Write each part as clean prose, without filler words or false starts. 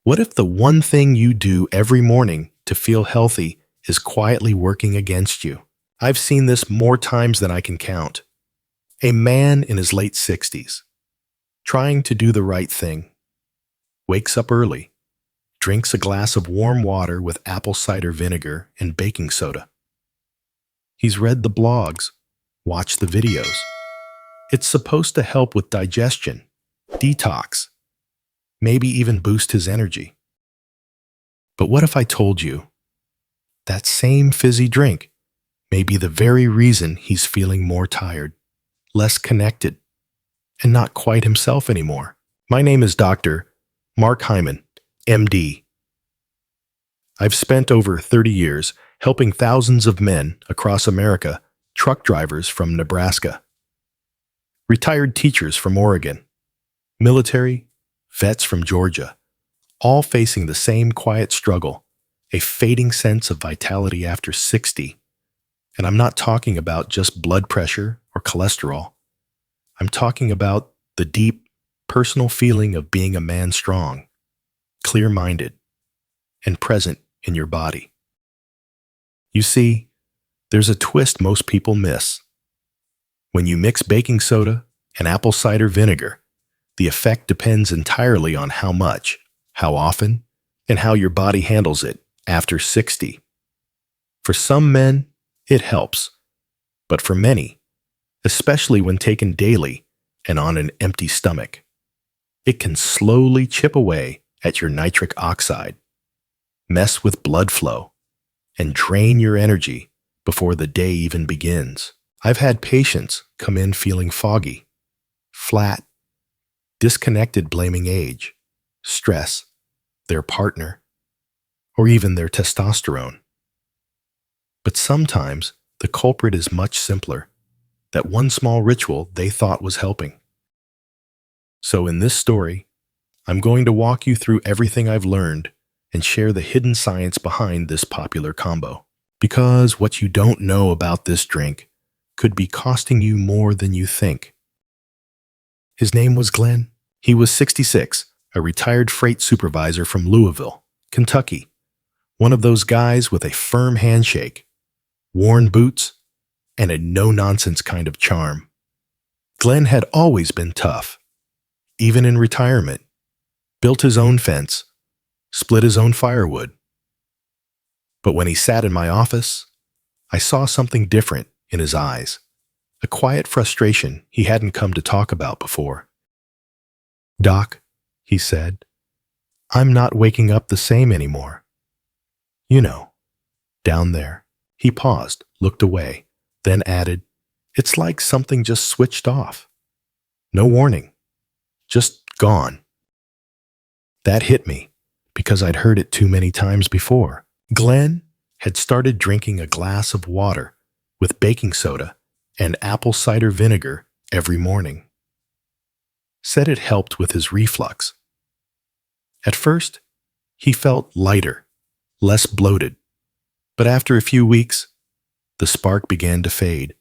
What if the one thing you do every morning to feel healthy is quietly working against you? I've seen this more times than I can count. A man in his late 60s, trying to do the right thing, wakes up early, drinks a glass of warm water with apple cider vinegar and baking soda. He's read the blogs, watched the videos. It's supposed to help with digestion, detox, maybe even boost his energy. But what if I told you that same fizzy drink may be the very reason he's feeling more tired, less connected, and not quite himself anymore? My name is Dr. Mark Hyman, MD. I've spent over 30 years helping thousands of men across America, truck drivers from Nebraska, retired teachers from Oregon, military, vets from Georgia, all facing the same quiet struggle, a fading sense of vitality after 60. And I'm not talking about just blood pressure or cholesterol. I'm talking about the deep, personal feeling of being a man strong, clear-minded, and present in your body. You see, there's a twist most people miss. When you mix baking soda and apple cider vinegar, the effect depends entirely on how much, how often, and how your body handles it after 60. For some men, it helps, but for many, especially when taken daily and on an empty stomach, it can slowly chip away at your nitric oxide, mess with blood flow, and drain your energy before the day even begins. I've had patients come in feeling foggy, flat, disconnected, blaming age, stress, their partner, or even their testosterone. But sometimes the culprit is much simpler, that one small ritual they thought was helping. So in this story, I'm going to walk you through everything I've learned and share the hidden science behind this popular combo. Because what you don't know about this drink could be costing you more than you think. His name was Glenn. He was 66, a retired freight supervisor from Louisville, Kentucky. One of those guys with a firm handshake, worn boots, and a no-nonsense kind of charm. Glenn had always been tough, even in retirement. Built his own fence, split his own firewood. But when he sat in my office, I saw something different in his eyes, a quiet frustration he hadn't come to talk about before. "Doc," he said, "I'm not waking up the same anymore. You know, down there." He paused, looked away, then added, "It's like something just switched off. No warning. Just gone." That hit me, because I'd heard it too many times before. Glenn had started drinking a glass of water with baking soda and apple cider vinegar every morning. Said it helped with his reflux. At first, he felt lighter, less bloated, but after a few weeks, the spark began to fade.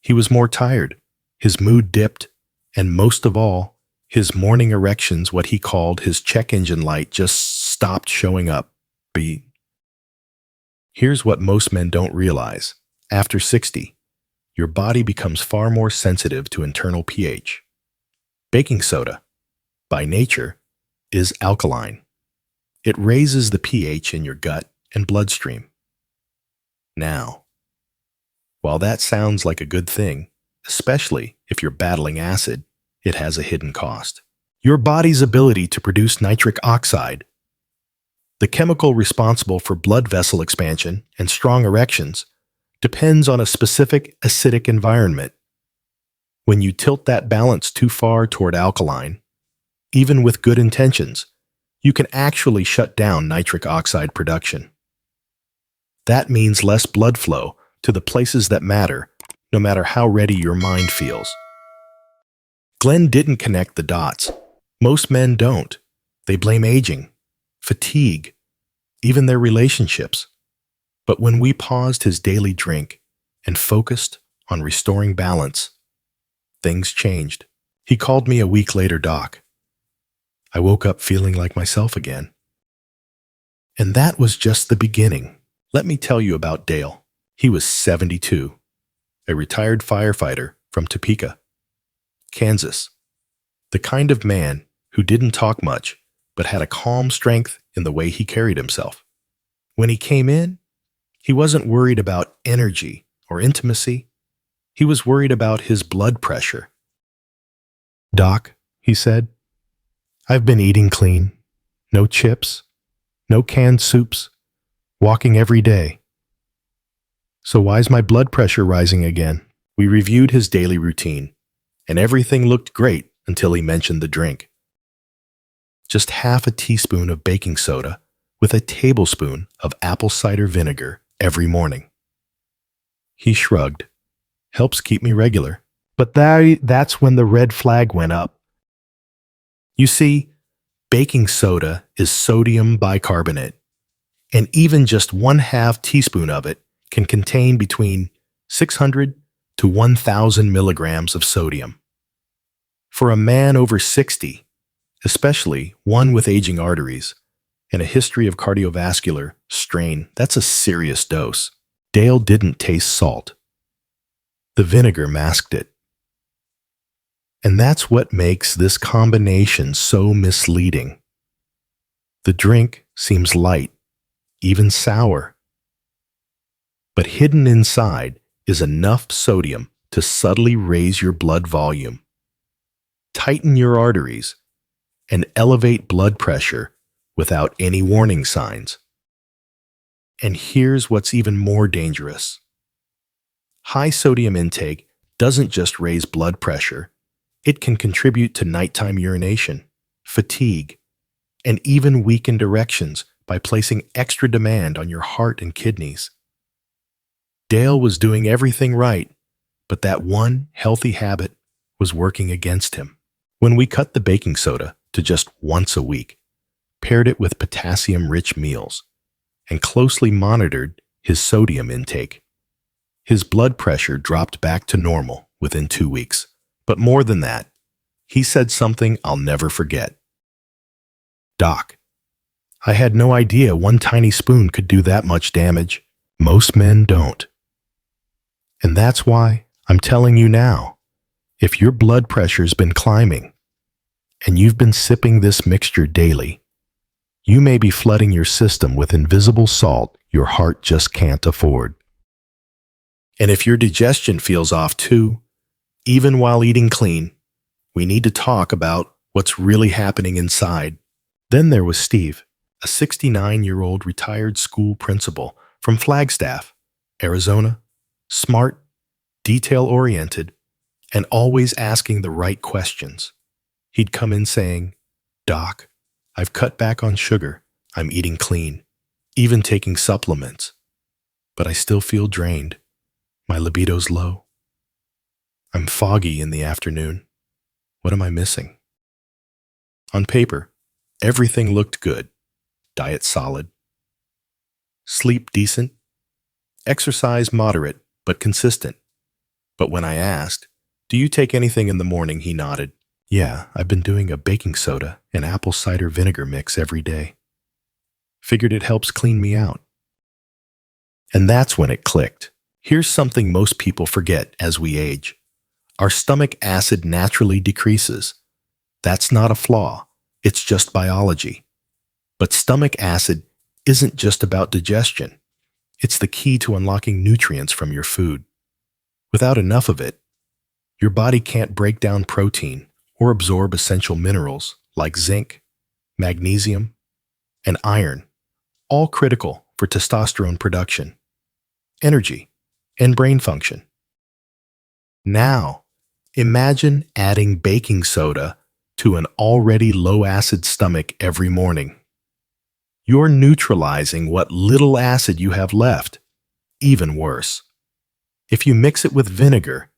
He was more tired, his mood dipped, and most of all, his morning erections, what he called his check engine light, just stopped showing up. Here's what most men don't realize. After 60, your body becomes far more sensitive to internal pH. Baking soda, by nature, is alkaline. It raises the pH in your gut and bloodstream. Now, while that sounds like a good thing, especially if you're battling acid, it has a hidden cost. Your body's ability to produce nitric oxide, the chemical responsible for blood vessel expansion and strong erections, depends on a specific acidic environment. When you tilt that balance too far toward alkaline, even with good intentions, you can actually shut down nitric oxide production. That means less blood flow to the places that matter, no matter how ready your mind feels. Glenn didn't connect the dots. Most men don't. They blame aging, fatigue, even their relationships. But when we paused his daily drink and focused on restoring balance, things changed. He called me a week later, "Doc, I woke up feeling like myself again. And that was just the beginning. Let me tell you about Dale. He was 72, a retired firefighter from Topeka, Kansas. The kind of man who didn't talk much, but had a calm strength in the way he carried himself. When he came in, he wasn't worried about energy or intimacy. He was worried about his blood pressure. "Doc," he said, "I've been eating clean. No chips, no canned soups, walking every day. So why's my blood pressure rising again?" We reviewed his daily routine, and everything looked great until he mentioned the drink. Just half a teaspoon of baking soda with a tablespoon of apple cider vinegar every morning. He shrugged. "Helps keep me regular." But that's when the red flag went up. You see, baking soda is sodium bicarbonate, and even just 1/2 teaspoon of it can contain between 600 to 1,000 milligrams of sodium. For a man over 60, especially one with aging arteries and a history of cardiovascular strain, that's a serious dose. Dale didn't taste salt. The vinegar masked it. And that's what makes this combination so misleading. The drink seems light, even sour. But hidden inside is enough sodium to subtly raise your blood volume, tighten your arteries, and elevate blood pressure without any warning signs. And here's what's even more dangerous. High sodium intake doesn't just raise blood pressure. It can contribute to nighttime urination, fatigue, and even weakened erections by placing extra demand on your heart and kidneys. Dale was doing everything right, but that one healthy habit was working against him. When we cut the baking soda to just once a week, paired it with potassium-rich meals, and closely monitored his sodium intake, his blood pressure dropped back to normal within 2 weeks. But more than that, he said something I'll never forget. "Doc, I had no idea one tiny spoon could do that much damage. Most men don't. And that's why I'm telling you now, if your blood pressure's been climbing and you've been sipping this mixture daily, you may be flooding your system with invisible salt your heart just can't afford. And if your digestion feels off too, even while eating clean, we need to talk about what's really happening inside." Then there was Steve, a 69-year-old retired school principal from Flagstaff, Arizona, smart, detail-oriented, and always asking the right questions. He'd come in saying, "Doc, I've cut back on sugar, I'm eating clean, even taking supplements, but I still feel drained. My libido's low. I'm foggy in the afternoon. What am I missing?" On paper, everything looked good. Diet solid. Sleep decent. Exercise moderate but consistent. But when I asked, "Do you take anything in the morning?" he nodded. "Yeah, I've been doing a baking soda and apple cider vinegar mix every day. Figured it helps clean me out." And that's when it clicked. Here's something most people forget as we age. Our stomach acid naturally decreases. That's not a flaw, it's just biology. But stomach acid isn't just about digestion. It's the key to unlocking nutrients from your food. Without enough of it, your body can't break down protein or absorb essential minerals like zinc, magnesium, and iron, all critical for testosterone production, energy, and brain function. Now, imagine adding baking soda to an already low-acid stomach every morning. You're neutralizing what little acid you have left. Even worse, if you mix it with vinegar,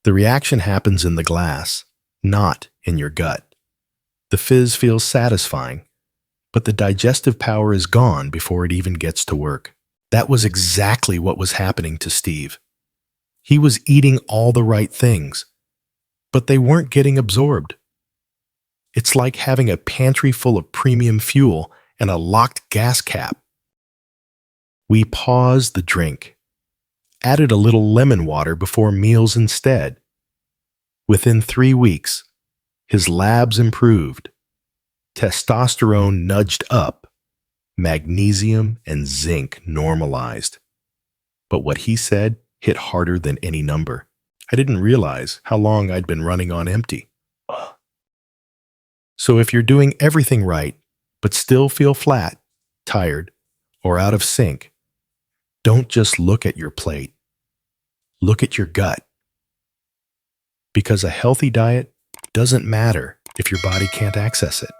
the reaction happens in the glass, not in your gut. The fizz feels satisfying, but the digestive power is gone before it even gets to work. That was exactly what was happening to Steve. He was eating all the right things, but they weren't getting absorbed. It's like having a pantry full of premium fuel and a locked gas cap. We paused the drink, added a little lemon water before meals instead. Within 3 weeks, his labs improved. Testosterone nudged up, magnesium and zinc normalized. But what he said hit harder than any number. I didn't realize how long I'd been running on empty. So if you're doing everything right, but still feel flat, tired, or out of sync, don't just look at your plate. Look at your gut. Because a healthy diet doesn't matter if your body can't access it.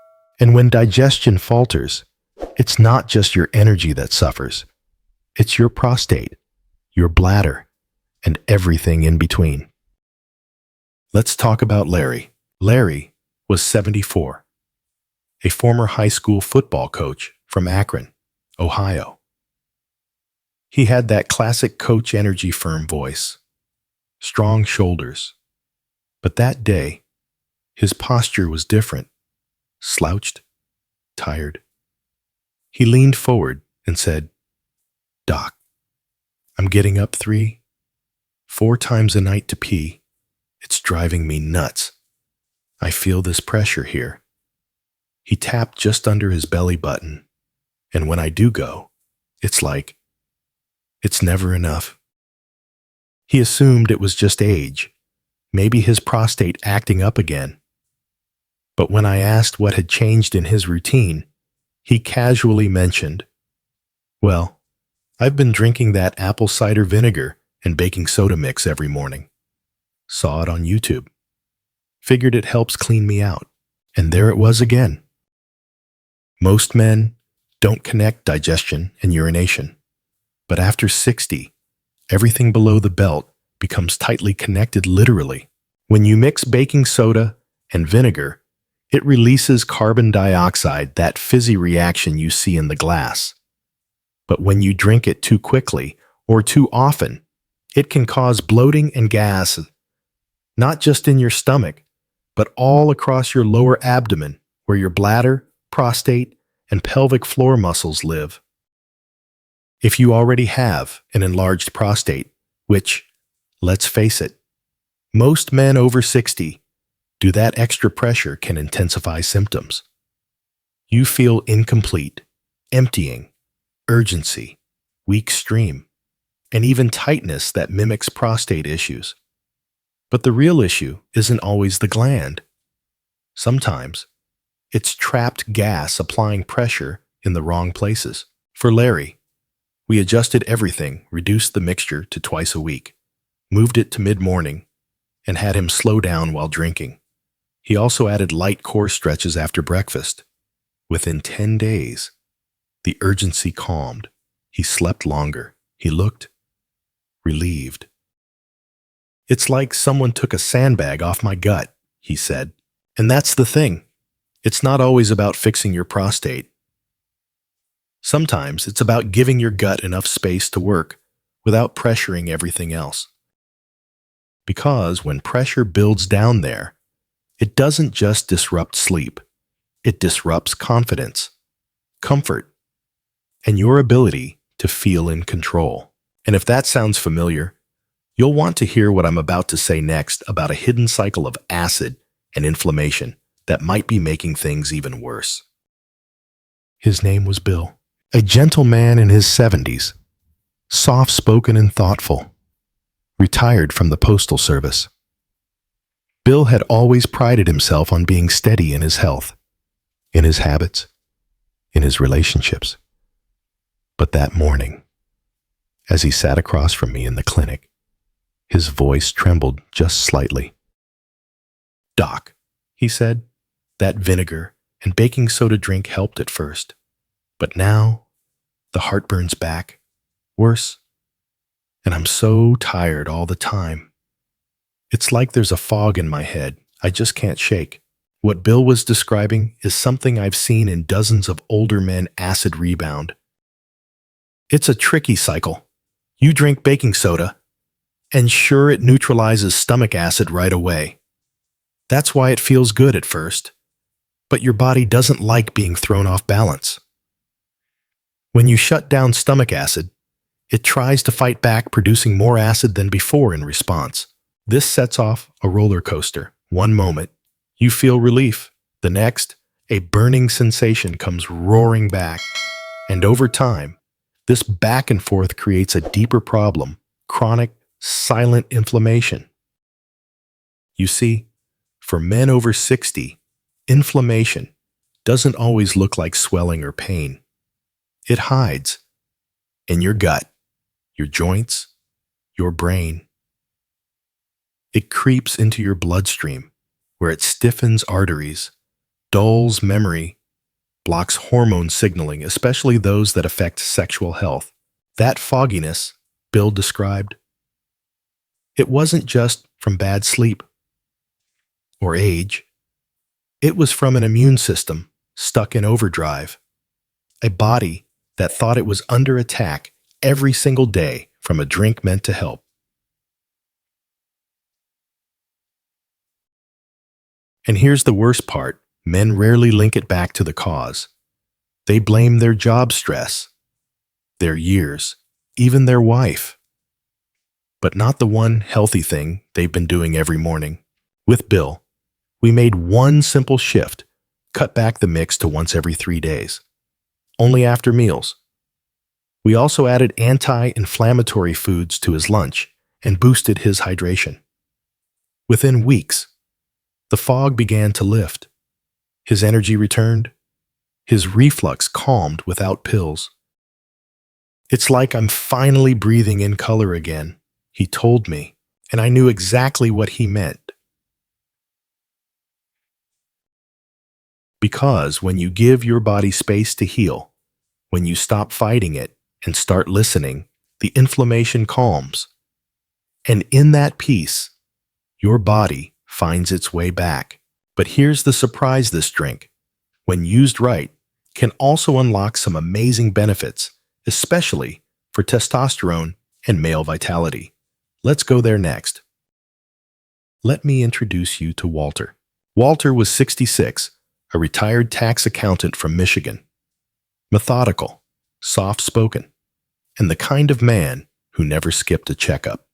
And when digestion falters, it's not just your energy that suffers. It's your prostate, your bladder, and everything in between. Let's talk about Larry. Larry was 74, a former high school football coach from Akron, Ohio. He had that classic coach energy firm voice, strong shoulders. But that day, his posture was different, slouched, tired. He leaned forward and said, "Doc, I'm getting up 3, 4 times a night to pee. It's driving me nuts. I feel this pressure here." He tapped just under his belly button, and when I do go, it's like, it's never enough. He assumed it was just age, maybe his prostate acting up again. But when I asked what had changed in his routine, he casually mentioned, "Well, I've been drinking that apple cider vinegar and baking soda mix every morning. Saw it on YouTube. Figured it helps clean me out." And there it was again. Most men don't connect digestion and urination. But after 60, everything below the belt becomes tightly connected literally. When you mix baking soda and vinegar, it releases carbon dioxide, that fizzy reaction you see in the glass. But when you drink it too quickly or too often, it can cause bloating and gas, not just in your stomach, but all across your lower abdomen, where your bladder, prostate, and pelvic floor muscles live. If you already have an enlarged prostate, which, let's face it, most men over 60 do, that extra pressure can intensify symptoms. You feel incomplete, emptying, urgency, weak stream, and even tightness that mimics prostate issues. But the real issue isn't always the gland. Sometimes, it's trapped gas applying pressure in the wrong places. For Larry, we adjusted everything, reduced the mixture to twice a week, moved it to mid-morning, and had him slow down while drinking. He also added light core stretches after breakfast. Within 10 days, the urgency calmed. He slept longer. He looked relieved. "It's like someone took a sandbag off my gut," he said. And that's the thing. It's not always about fixing your prostate. Sometimes it's about giving your gut enough space to work without pressuring everything else. Because when pressure builds down there, it doesn't just disrupt sleep. It disrupts confidence, comfort, and your ability to feel in control. And if that sounds familiar, you'll want to hear what I'm about to say next about a hidden cycle of acid and inflammation that might be making things even worse. His name was Bill, a gentle man in his 70s, soft-spoken and thoughtful, retired from the Postal Service. Bill had always prided himself on being steady in his health, in his habits, in his relationships. But that morning, as he sat across from me in the clinic, his voice trembled just slightly. "Doc," he said, "that vinegar and baking soda drink helped at first. But now, the heartburn's back, worse, and I'm so tired all the time. It's like there's a fog in my head I just can't shake." What Bill was describing is something I've seen in dozens of older men acid rebound. It's a tricky cycle. You drink baking soda, and sure, it neutralizes stomach acid right away. That's why it feels good at first. But your body doesn't like being thrown off balance. When you shut down stomach acid, it tries to fight back, producing more acid than before in response. This sets off a roller coaster. One moment, you feel relief. The next, a burning sensation comes roaring back. And over time, this back and forth creates a deeper problem: chronic, silent inflammation. You see, for men over 60, inflammation doesn't always look like swelling or pain. It hides in your gut, your joints, your brain. It creeps into your bloodstream, where it stiffens arteries, dulls memory, blocks hormone signaling, especially those that affect sexual health. That fogginess Bill described, it wasn't just from bad sleep or age. It was from an immune system stuck in overdrive, a body that thought it was under attack every single day from a drink meant to help. And here's the worst part: men rarely link it back to the cause. They blame their job stress, their years, even their wife. But not the one healthy thing they've been doing every morning. With Bill, we made one simple shift: cut back the mix to once every 3 days, only after meals. We also added anti-inflammatory foods to his lunch and boosted his hydration. Within weeks, the fog began to lift. His energy returned. His reflux calmed without pills. "It's like I'm finally breathing in color again," he told me, and I knew exactly what he meant. Because when you give your body space to heal, when you stop fighting it and start listening, the inflammation calms. And in that peace, your body finds its way back. But here's the surprise: this drink, when used right, can also unlock some amazing benefits, especially for testosterone and male vitality. Let's go there next. Let me introduce you to Walter. Walter was 66, a retired tax accountant from Michigan. Methodical, soft-spoken, and the kind of man who never skipped a checkup.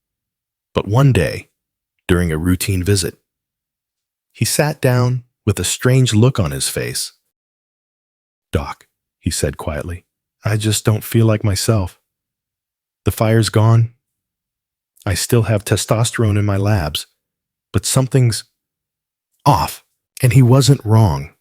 But one day, during a routine visit, he sat down with a strange look on his face. "Doc," he said quietly, "I just don't feel like myself. The fire's gone. I still have testosterone in my labs, but something's off." And he wasn't wrong.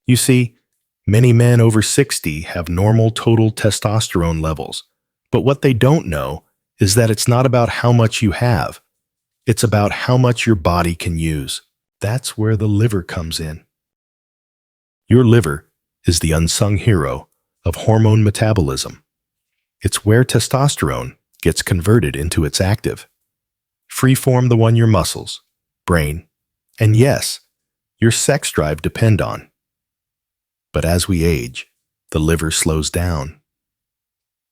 You see, many men over 60 have normal total testosterone levels, but what they don't know is that it's not about how much you have. It's about how much your body can use. That's where the liver comes in. Your liver is the unsung hero of hormone metabolism. It's where testosterone gets converted into its active. Freeform, the one your muscles, brain, and yes, your sex drive depend on. But as we age, the liver slows down.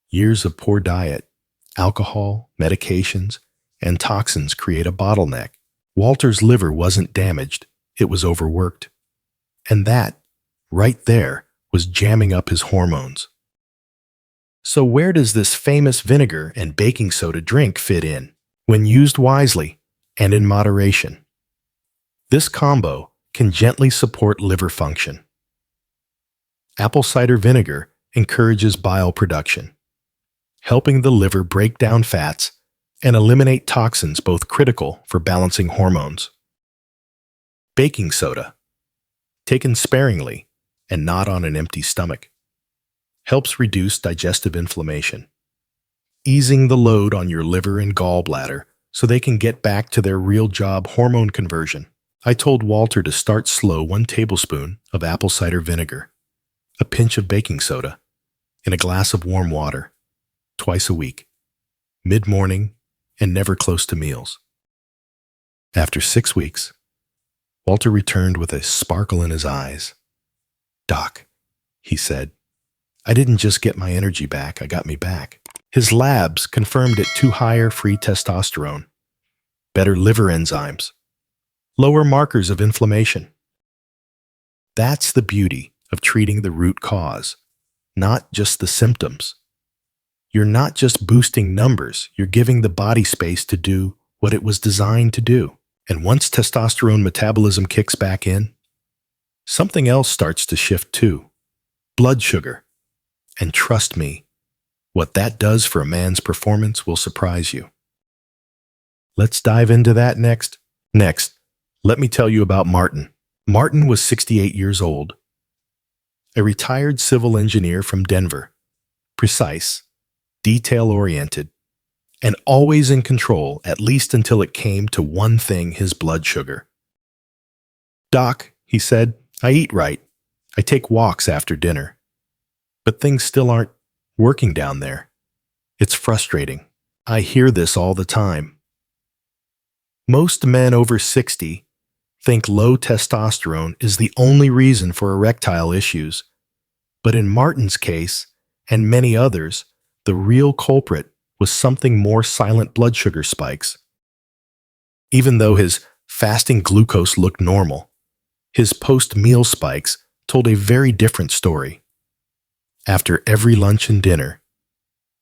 Years of poor diet, alcohol, medications, and toxins create a bottleneck. Walter's liver wasn't damaged, it was overworked. And that, right there, was jamming up his hormones. So where does this famous vinegar and baking soda drink fit in? When used wisely and in moderation, this combo can gently support liver function. Apple cider vinegar encourages bile production, helping the liver break down fats and eliminate toxins, both critical for balancing hormones. Baking soda, taken sparingly and not on an empty stomach, helps reduce digestive inflammation, easing the load on your liver and gallbladder so they can get back to their real job: hormone conversion. I told Walter to start slow: 1 tablespoon of apple cider vinegar, a pinch of baking soda, in a glass of warm water, twice a week, mid-morning and never close to meals. After 6 weeks, Walter returned with a sparkle in his eyes. "Doc," he said, "I didn't just get my energy back, I got me back." His labs confirmed it: 2 higher free testosterone, better liver enzymes, lower markers of inflammation. That's the beauty of treating the root cause, not just the symptoms. You're not just boosting numbers, you're giving the body space to do what it was designed to do. And once testosterone metabolism kicks back in, something else starts to shift too. Blood sugar. And trust me, what that does for a man's performance will surprise you. Let's dive into that next. Next, let me tell you about Martin. Martin was 68 years old, a retired civil engineer from Denver, precise, detail-oriented, and always in control, at least until it came to one thing: his blood sugar. "Doc," he said, "I eat right. I take walks after dinner. But things still aren't working down there. It's frustrating. I hear this all the time." Most men over 60 think low testosterone is the only reason for erectile issues. But in Martin's case, and many others, the real culprit was something more: silent blood sugar spikes. Even though his fasting glucose looked normal, his post-meal spikes told a very different story. After every lunch and dinner,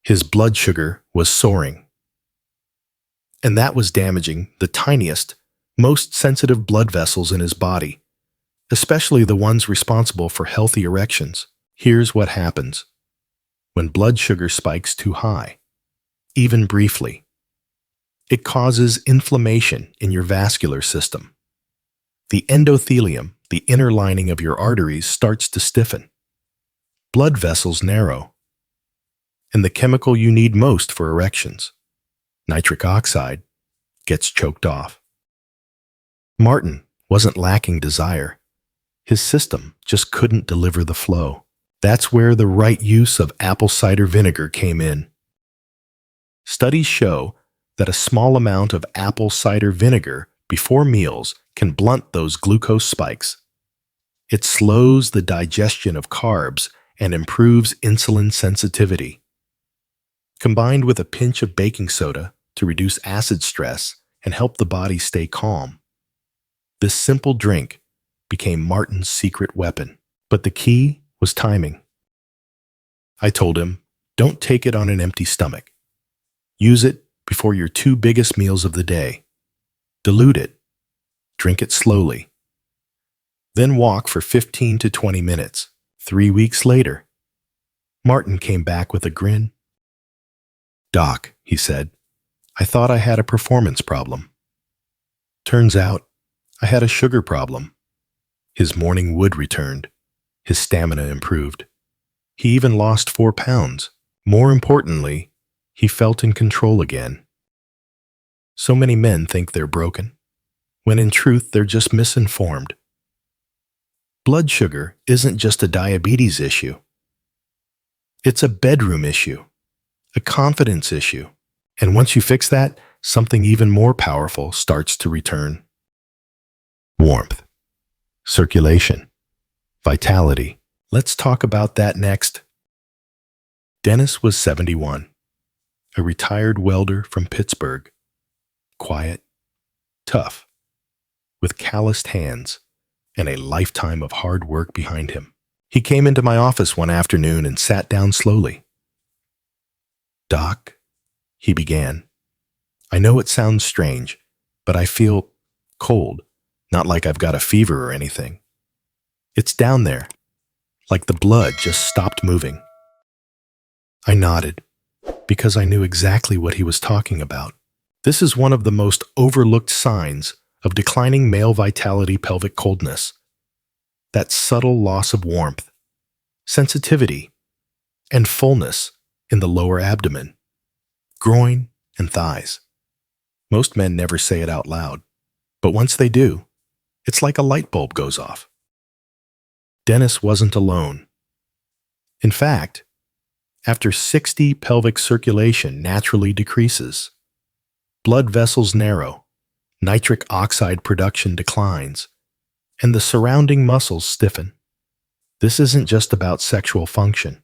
his blood sugar was soaring. And that was damaging the tiniest, most sensitive blood vessels in his body, especially the ones responsible for healthy erections. Here's what happens when blood sugar spikes too high, even briefly. It causes inflammation in your vascular system. The endothelium, the inner lining of your arteries, starts to stiffen. Blood vessels narrow. And the chemical you need most for erections, nitric oxide, gets choked off. Martin wasn't lacking desire. His system just couldn't deliver the flow. That's where the right use of apple cider vinegar came in. Studies show that a small amount of apple cider vinegar before meals can blunt those glucose spikes. It slows the digestion of carbs and improves insulin sensitivity. Combined with a pinch of baking soda to reduce acid stress and help the body stay calm, this simple drink became Martin's secret weapon. But the key was timing. I told him, don't take it on an empty stomach. Use it before your two biggest meals of the day. Dilute it. Drink it slowly. Then walk for 15 to 20 minutes. 3 weeks later, Martin came back with a grin. "Doc," he said, "I thought I had a performance problem. Turns out I had a sugar problem." His morning wood returned. His stamina improved. He even lost 4 pounds. More importantly, he felt in control again. So many men think they're broken, when in truth they're just misinformed. Blood sugar isn't just a diabetes issue. It's a bedroom issue, a confidence issue. And once you fix that, something even more powerful starts to return. Warmth, circulation, vitality. Let's talk about that next. Dennis was 71, a retired welder from Pittsburgh. Quiet, tough, with calloused hands and a lifetime of hard work behind him. He came into my office one afternoon and sat down slowly. "Doc," he began, "I know it sounds strange, but I feel cold, not like I've got a fever or anything. It's down there, like the blood just stopped moving." I nodded, because I knew exactly what he was talking about. This is one of the most overlooked signs of declining male vitality: pelvic coldness. That subtle loss of warmth, sensitivity, and fullness in the lower abdomen, groin, and thighs. Most men never say it out loud, but once they do, it's like a light bulb goes off. Dennis wasn't alone. In fact, after 60, pelvic circulation naturally decreases. Blood vessels narrow, nitric oxide production declines, and the surrounding muscles stiffen. This isn't just about sexual function.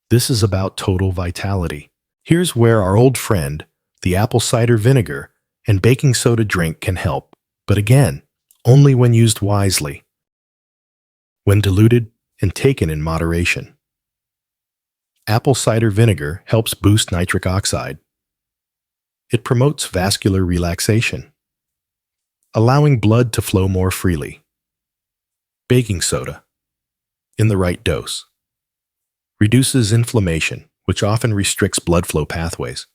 This is about total vitality. Here's where our old friend, the apple cider vinegar and baking soda drink, can help. But again, only when used wisely. When diluted, and taken in moderation. Apple cider vinegar helps boost nitric oxide. It promotes vascular relaxation, allowing blood to flow more freely. Baking soda, in the right dose, reduces inflammation, which often restricts blood flow pathways,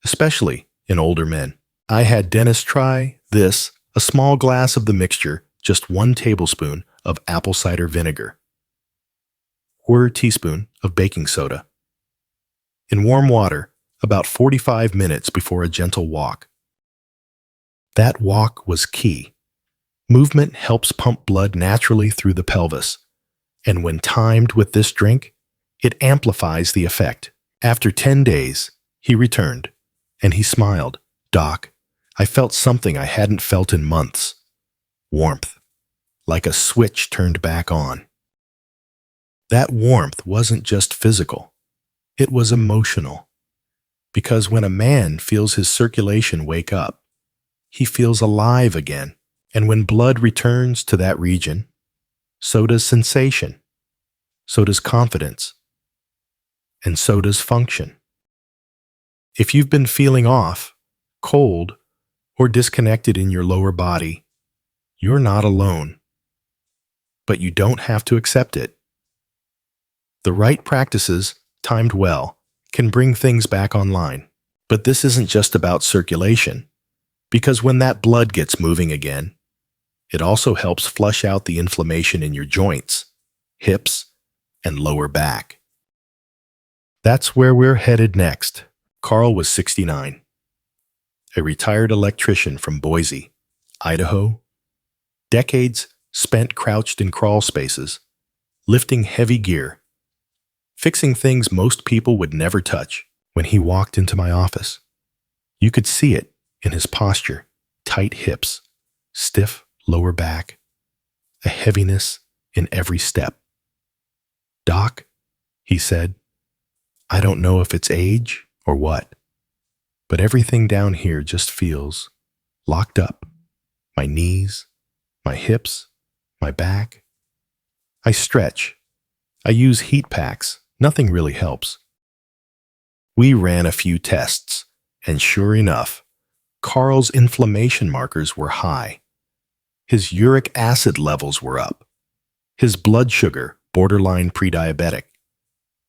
especially in older men. I had Dennis try this, a small glass of the mixture, just 1 tablespoon of apple cider vinegar, 1/4 teaspoon of baking soda, in warm water about 45 minutes before a gentle walk. That walk was key. Movement helps pump blood naturally through the pelvis, and when timed with this drink, it amplifies the effect. After 10 days, he returned, and he smiled. "Doc, I felt something I hadn't felt in months. Warmth, like a switch turned back on." That warmth wasn't just physical, it was emotional. Because when a man feels his circulation wake up, he feels alive again. And when blood returns to that region, so does sensation, so does confidence, and so does function. If you've been feeling off, cold, or disconnected in your lower body, you're not alone. But you don't have to accept it. The right practices, timed well, can bring things back online. But this isn't just about circulation, because when that blood gets moving again, it also helps flush out the inflammation in your joints, hips, and lower back. That's where we're headed next. Carl was 69, a retired electrician from Boise, Idaho. Decades spent crouched in crawl spaces, lifting heavy gear, fixing things most people would never touch. When he walked into my office, you could see it in his posture: tight hips, stiff lower back, a heaviness in every step. "Doc," he said, "I don't know if it's age or what, but everything down here just feels locked up. My knees, my hips, my back. I stretch. I use heat packs. Nothing really helps." We ran a few tests, and sure enough, Carl's inflammation markers were high. His uric acid levels were up. His blood sugar borderline pre-diabetic.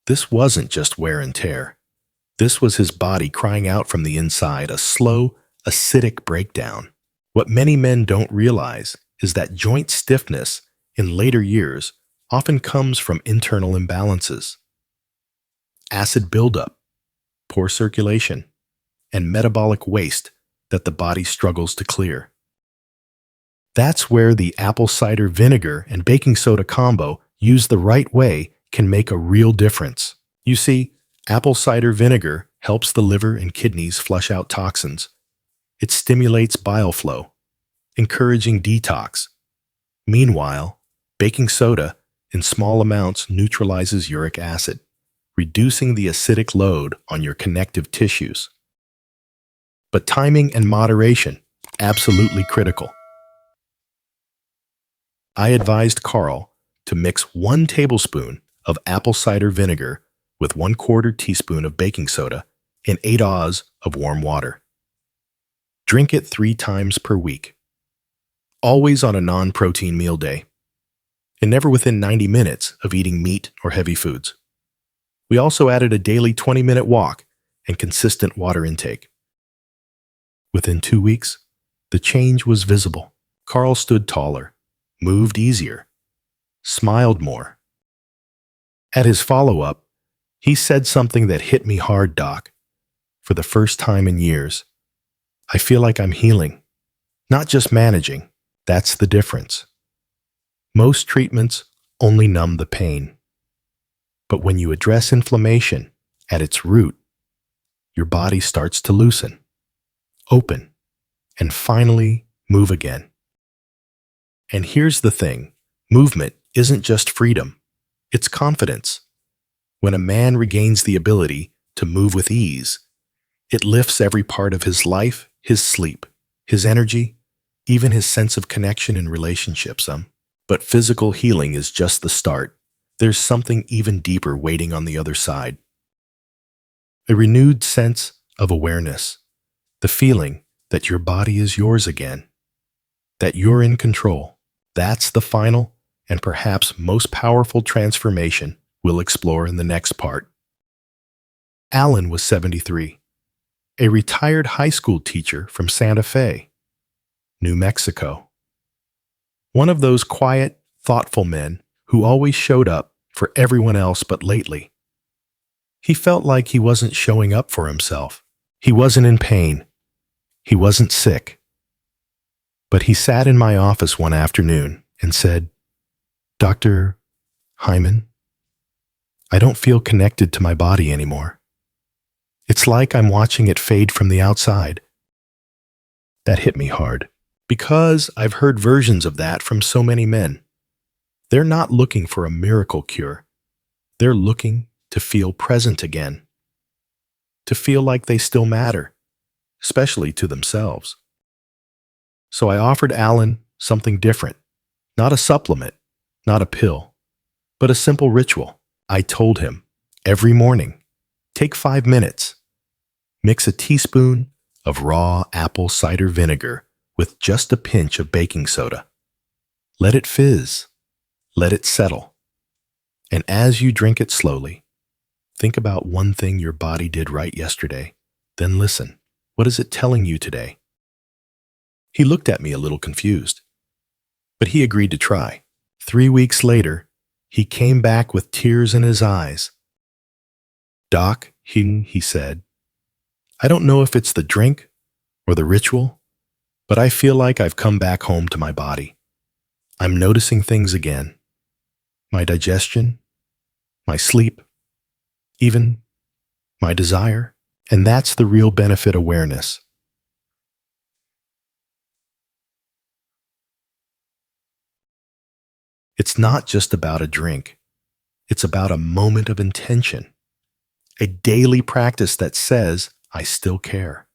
This wasn't just wear and tear. This was his body crying out from the inside, a slow, acidic breakdown. What many men don't realize is that joint stiffness in later years often comes from internal imbalances. Acid buildup, poor circulation, and metabolic waste that the body struggles to clear. That's where the apple cider vinegar and baking soda combo, used the right way, can make a real difference. You see, apple cider vinegar helps the liver and kidneys flush out toxins. It stimulates bile flow, encouraging detox. Meanwhile, baking soda in small amounts neutralizes uric acid, reducing the acidic load on your connective tissues. But timing and moderation, absolutely critical. I advised Carl to mix 1 tablespoon of apple cider vinegar with 1/4 teaspoon of baking soda in 8 oz of warm water. Drink it 3 times per week, always on a non-protein meal day, and never within 90 minutes of eating meat or heavy foods. We also added a daily 20-minute walk and consistent water intake. Within 2 weeks, the change was visible. Carl stood taller, moved easier, smiled more. At his follow-up, he said something that hit me hard, "Doc. For the first time in years, I feel like I'm healing, not just managing. That's the difference. Most treatments only numb the pain. But when you address inflammation at its root, your body starts to loosen, open, and finally move again." And here's the thing: movement isn't just freedom, it's confidence. When a man regains the ability to move with ease, it lifts every part of his life, his sleep, his energy, even his sense of connection in relationships. But physical healing is just the start. there's something even deeper waiting on the other side. A renewed sense of awareness, the feeling that your body is yours again, that you're in control. That's the final and perhaps most powerful transformation we'll explore in the next part. Allan was 73, a retired high school teacher from Santa Fe, New Mexico. One of those quiet, thoughtful men who always showed up for everyone else but lately. He felt like he wasn't showing up for himself. He wasn't in pain. He wasn't sick. But he sat in my office one afternoon and said, "Dr. Hyman, I don't feel connected to my body anymore. It's like I'm watching it fade from the outside." That hit me hard, because I've heard versions of that from so many men. They're not looking for a miracle cure. They're looking to feel present again, to feel like they still matter, especially to themselves. So I offered Allan something different, not a supplement, not a pill, but a simple ritual. I told him, every morning, take 5 minutes, mix a teaspoon of raw apple cider vinegar with just a pinch of baking soda. Let it fizz, let it settle. And as you drink it slowly, think about one thing your body did right yesterday. Then listen. What is it telling you today? He looked at me a little confused, but he agreed to try. 3 weeks later, he came back with tears in his eyes. "Doc," he said, "I don't know if it's the drink or the ritual, but I feel like I've come back home to my body. I'm noticing things again. My digestion, my sleep, even my desire. And that's the real benefit awareness." It's not just about a drink. It's about a moment of intention, a daily practice that says, I still care.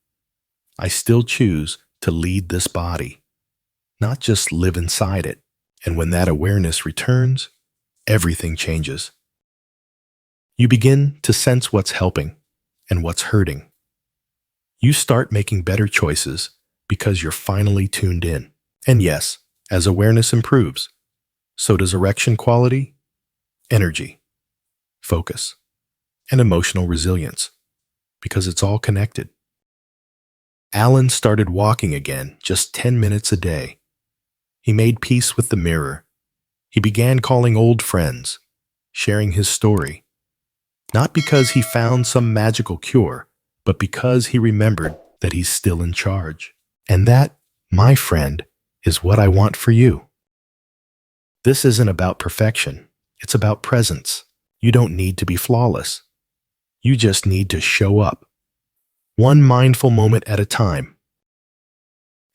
I still choose to lead this body, not just live inside it. And when that awareness returns, everything changes. You begin to sense what's helping and what's hurting. You start making better choices because you're finally tuned in. And yes, as awareness improves, so does erection quality, energy, focus, and emotional resilience, because it's all connected. Allan started walking again just 10 minutes a day. He made peace with the mirror. He began calling old friends, sharing his story. Not because he found some magical cure, but because he remembered that he's still in charge. And that, my friend, is what I want for you. This isn't about perfection. It's about presence. You don't need to be flawless. You just need to show up, one mindful moment at a time.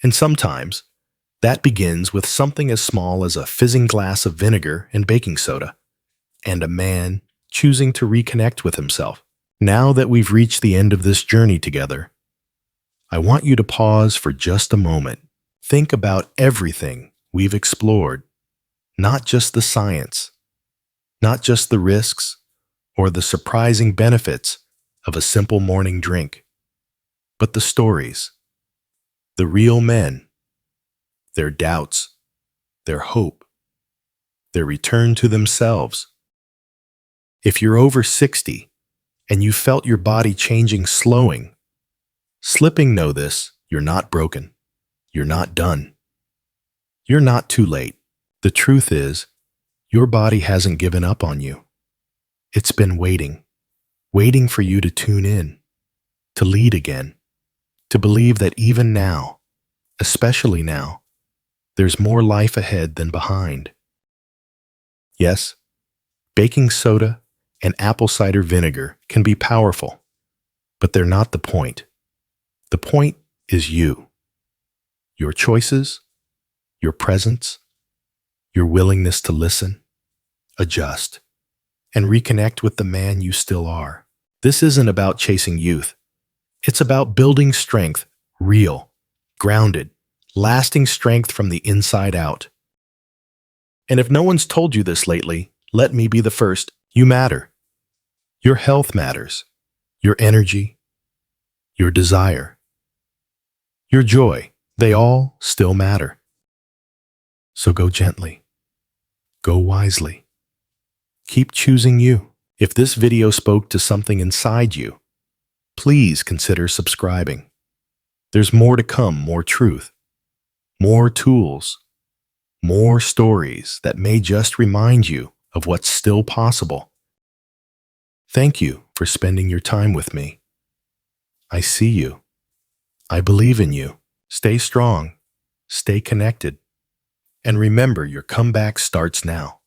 And sometimes, that begins with something as small as a fizzing glass of vinegar and baking soda, and a man choosing to reconnect with himself. Now that we've reached the end of this journey together, I want you to pause for just a moment. Think about everything we've explored, not just the science, not just the risks or the surprising benefits of a simple morning drink, but the stories, the real men, their doubts, their hope, their return to themselves. If you're over 60 and you felt your body changing, slipping, know this, you're not broken. You're not done. You're not too late. The truth is, your body hasn't given up on you. It's been waiting for you to tune in, to lead again, to believe that even now, especially now, there's more life ahead than behind. Yes, baking soda and apple cider vinegar can be powerful, but they're not the point. The point is you, your choices, your presence, your willingness to listen, adjust, and reconnect with the man you still are. This isn't about chasing youth. It's about building strength, real, grounded, lasting strength from the inside out. And if no one's told you this lately, let me be the first. You matter. Your health matters. Your energy, your desire, your joy, they all still matter. So go gently. Go wisely. Keep choosing you. If this video spoke to something inside you, please consider subscribing. There's more to come, more truth, more tools, more stories that may just remind you of what's still possible. Thank you for spending your time with me. I see you. I believe in you. Stay strong, stay connected, and remember your comeback starts now.